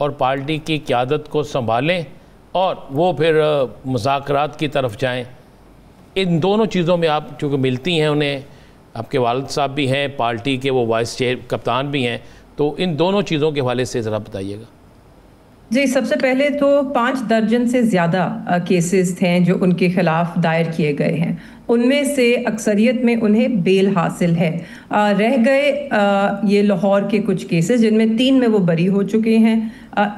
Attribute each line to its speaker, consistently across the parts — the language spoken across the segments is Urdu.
Speaker 1: اور پارٹی کی قیادت کو سنبھالیں اور وہ پھر مذاکرات کی طرف جائیں. ان دونوں چیزوں میں آپ چونکہ ملتی ہیں انہیں, آپ کے والد صاحب بھی ہیں پارٹی کے, وہ وائس چیئر کپتان بھی ہیں, تو ان دونوں چیزوں کے حوالے سے ذرا بتائیے گا.
Speaker 2: جی, سب سے پہلے تو 5 درجن سے زیادہ کیسز تھے جو ان کے خلاف دائر کیے گئے ہیں. ان میں سے اکثریت میں انہیں بیل حاصل ہے. رہ گئے یہ لاہور کے کچھ کیسز جن میں 3 میں وہ بری ہو چکے ہیں,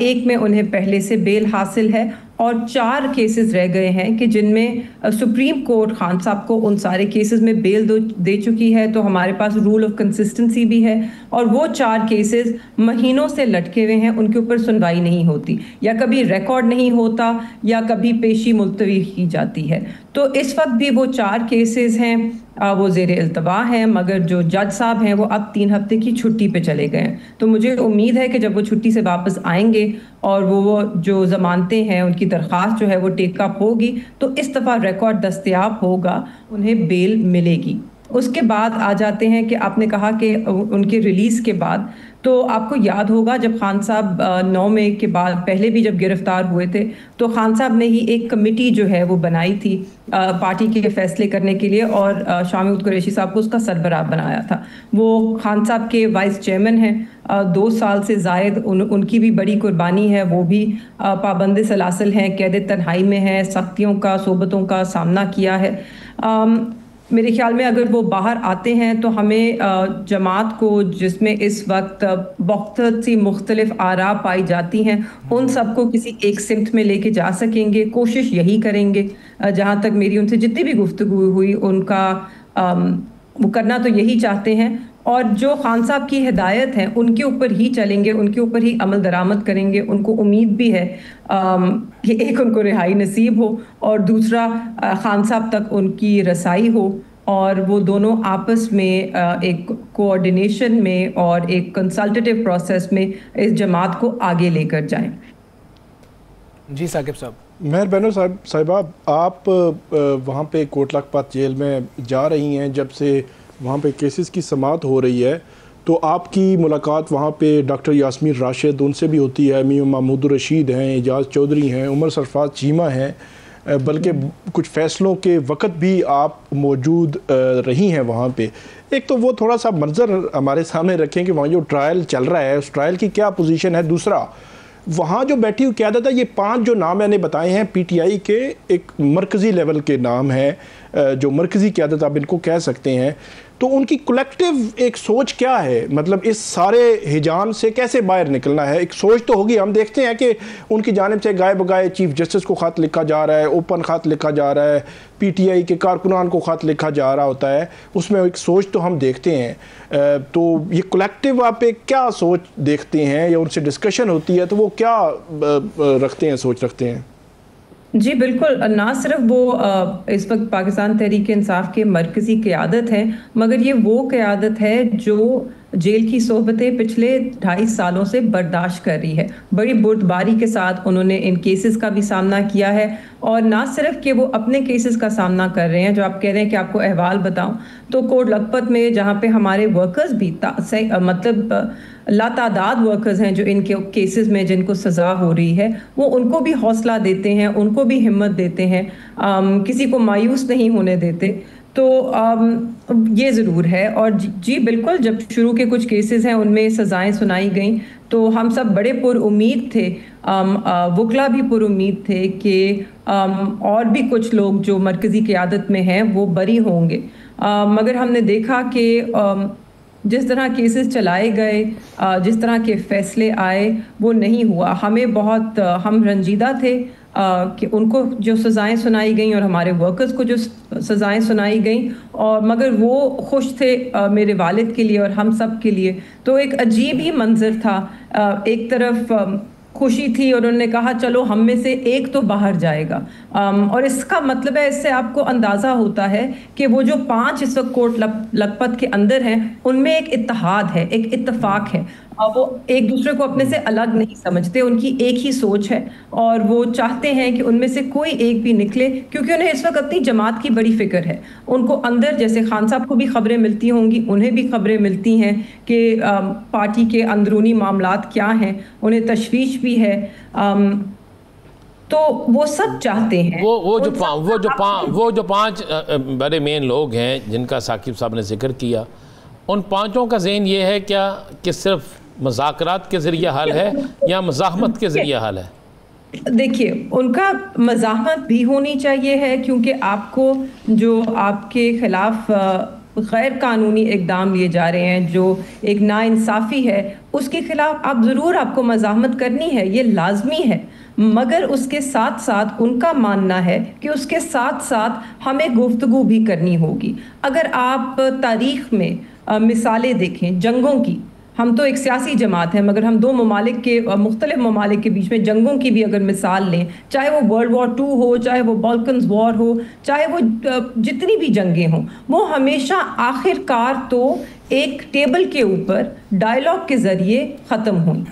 Speaker 2: 1 میں انہیں پہلے سے بیل حاصل ہے, اور 4 کیسز رہ گئے ہیں کہ جن میں سپریم کورٹ خان صاحب کو ان سارے کیسز میں بیل دے چکی ہے. تو ہمارے پاس رول آف کنسسٹنسی بھی ہے, اور وہ 4 کیسز مہینوں سے لٹکے ہوئے ہیں, ان کے اوپر سنوائی نہیں ہوتی, یا کبھی ریکارڈ نہیں ہوتا یا کبھی پیشی ملتوی کی جاتی ہے. تو اس وقت بھی وہ 4 کیسز ہیں, وہ زیر التوا ہیں, مگر جو جج صاحب ہیں وہ اب 3 ہفتے کی چھٹی پہ چلے گئے ہیں. تو مجھے امید ہے کہ جب وہ چھٹی سے واپس آئیں گے اور وہ جو ضمانتیں ہیں ان کی درخواست جو ہے وہ ٹیک اپ ہوگی, تو اس دفعہ ریکارڈ دستیاب ہوگا, انہیں بیل ملے گی. اس کے بعد آ جاتے ہیں کہ آپ نے کہا کہ ان کے ریلیز کے بعد, تو آپ کو یاد ہوگا جب خان صاحب 9 مئی کے بعد پہلے بھی جب گرفتار ہوئے تھے تو خان صاحب نے ہی ایک کمیٹی جو ہے وہ بنائی تھی پارٹی کے فیصلے کرنے کے لیے, اور شاہ محمود قریشی صاحب کو اس کا سربراہ بنایا تھا. وہ خان صاحب کے وائس چیئرمین ہیں, 2 سال سے زائد ان کی بھی بڑی قربانی ہے, وہ بھی پابند سلاسل ہیں, قید تنہائی میں ہیں, سختیوں کا صحبتوں کا سامنا کیا ہے. میرے خیال میں اگر وہ باہر آتے ہیں تو ہمیں جماعت کو, جس میں اس وقت بہت سی مختلف آراء پائی جاتی ہیں, ان سب کو کسی ایک سمت میں لے کے جا سکیں گے. کوشش یہی کریں گے, جہاں تک میری ان سے جتنی بھی گفتگو ہوئی ان کا وہ کرنا تو یہی چاہتے ہیں, اور جو خان صاحب کی ہدایت ہیں ان کے اوپر ہی چلیں گے, ان کے اوپر ہی عمل درآمد کریں گے. ان کو امید بھی ہے کہ ایک ان کو رہائی نصیب ہو, اور دوسرا خان صاحب تک ان کی رسائی ہو, اور وہ دونوں آپس میں ایک کوآرڈینیشن میں اور ایک کنسلٹیٹیو پروسیس میں اس جماعت کو آگے لے کر جائیں.
Speaker 3: جی ثاقب صاحب.
Speaker 4: مہر بینو صاحبہ, آپ وہاں پہ کوٹ لکھپت جیل میں جا رہی ہیں, جب سے وہاں پہ کیسز کی سماعت ہو رہی ہے, تو آپ کی ملاقات وہاں پہ ڈاکٹر یاسمین راشد ان سے بھی ہوتی ہے, میاں محمود الرشید ہیں, اعجاز چودھری ہیں, عمر سرفراز چیمہ ہیں, بلکہ کچھ فیصلوں کے وقت بھی آپ موجود رہی ہیں وہاں پہ. ایک تو وہ تھوڑا سا منظر ہمارے سامنے رکھیں کہ وہاں جو ٹرائل چل رہا ہے اس ٹرائل کی کیا پوزیشن ہے. دوسرا, وہاں جو بیٹھی ہوئی قیادت ہے, یہ 5 جو نام میں نے بتائے ہیں پی ٹی آئی کے ایک مرکزی لیول کے نام ہیں, جو مرکزی قیادت آپ ان کو کہہ سکتے ہیں, تو ان کی کلیکٹیو ایک سوچ کیا ہے؟ مطلب اس سارے ہجان سے کیسے باہر نکلنا ہے؟ ایک سوچ تو ہوگی. ہم دیکھتے ہیں کہ ان کی جانب سے گائے بگائے چیف جسٹس کو خط لکھا جا رہا ہے, اوپن خط لکھا جا رہا ہے, پی ٹی آئی کے کارکنان کو خط لکھا جا رہا ہوتا ہے, اس میں ایک سوچ تو ہم دیکھتے ہیں. تو یہ کلیکٹیو آپ ایک کیا سوچ دیکھتے ہیں, یا ان سے ڈسکشن ہوتی ہے تو وہ کیا رکھتے ہیں, سوچ رکھتے ہیں؟
Speaker 2: جی بالکل, نہ صرف وہ اس وقت پاکستان تحریک انصاف کے مرکزی قیادت ہے, مگر یہ وہ قیادت ہے جو جیل کی صحبتیں پچھلے 2.5 سالوں سے برداشت کر رہی ہے. بڑی بردباری کے ساتھ انہوں نے ان کیسز کا بھی سامنا کیا ہے, اور نہ صرف کہ وہ اپنے کیسز کا سامنا کر رہے ہیں, جو آپ کہہ رہے ہیں کہ آپ کو احوال بتاؤں, تو کوٹ لکھپت میں جہاں پہ ہمارے ورکرز بھی مطلب لاتعداد ورکرز ہیں جو ان کے کیسز میں جن کو سزا ہو رہی ہے, وہ ان کو بھی حوصلہ دیتے ہیں, ان کو بھی ہمت دیتے ہیں, کسی کو مایوس نہیں ہونے دیتے. تو یہ ضرور ہے. اور جی بالکل, جب شروع کے کچھ کیسز ہیں ان میں سزائیں سنائی گئیں تو ہم سب بڑے پر امید تھے, وکلا بھی پر امید تھے کہ اور بھی کچھ لوگ جو مرکزی قیادت میں ہیں وہ بری ہوں گے, مگر ہم نے دیکھا کہ جس طرح کیسز چلائے گئے, جس طرح کے فیصلے آئے, وہ نہیں ہوا. ہمیں بہت ہم رنجیدہ تھے کہ ان کو جو سزائیں سنائی گئیں اور ہمارے ورکرز کو جو سزائیں سنائی گئیں, اور مگر وہ خوش تھے میرے والد کے لیے اور ہم سب کے لیے. تو ایک عجیب ہی منظر تھا, ایک طرف خوشی تھی اور انہوں نے کہا چلو ہم میں سے ایک تو باہر جائے گا, اور اس کا مطلب ہے, اس سے آپ کو اندازہ ہوتا ہے کہ وہ جو 5 اس وقت کوٹ لکھپت کے اندر ہیں ان میں ایک اتحاد ہے, ایک اتفاق ہے. وہ ایک دوسرے کو اپنے سے الگ نہیں سمجھتے, ان کی ایک ہی سوچ ہے اور وہ چاہتے ہیں کہ ان میں سے کوئی ایک بھی نکلے, کیونکہ انہیں اس وقت اپنی جماعت کی بڑی فکر ہے. ان کو اندر, جیسے خان صاحب کو بھی خبریں ملتی ہوں گی, انہیں بھی خبریں ملتی ہیں کہ پارٹی کے اندرونی معاملات کیا ہیں, انہیں تشویش بھی ہے. تو وہ سب چاہتے ہیں,
Speaker 1: وہ جو 5 بڑے مین لوگ ہیں جن کا ثاقب صاحب نے ذکر کیا, ان 5 کا ذہن یہ ہے کیا کہ صرف مذاکرات کے ذریعے حل ہے یا مزاحمت کے ذریعے حل ہے؟
Speaker 2: دیکھیے, ان کا مزاحمت بھی ہونی چاہیے ہے, کیونکہ آپ کو جو آپ کے خلاف غیر قانونی اقدام لیے جا رہے ہیں, جو ایک ناانصافی ہے, اس کے خلاف آپ کو مزاحمت کرنی ہے, یہ لازمی ہے. مگر اس کے ساتھ ساتھ ان کا ماننا ہے کہ اس کے ساتھ ساتھ ہمیں گفتگو بھی کرنی ہوگی. اگر آپ تاریخ میں مثالیں دیکھیں جنگوں کی, ہم تو ایک سیاسی جماعت ہیں, مگر ہم 2 ممالک کے, مختلف ممالک کے بیچ میں جنگوں کی بھی اگر مثال لیں, چاہے وہ ورلڈ وار 2 ہو, چاہے وہ بالکنز وار ہو, چاہے وہ جتنی بھی جنگیں ہوں, وہ ہمیشہ آخر کار تو ایک ٹیبل کے اوپر ڈائیلاگ کے ذریعے ختم ہوئی.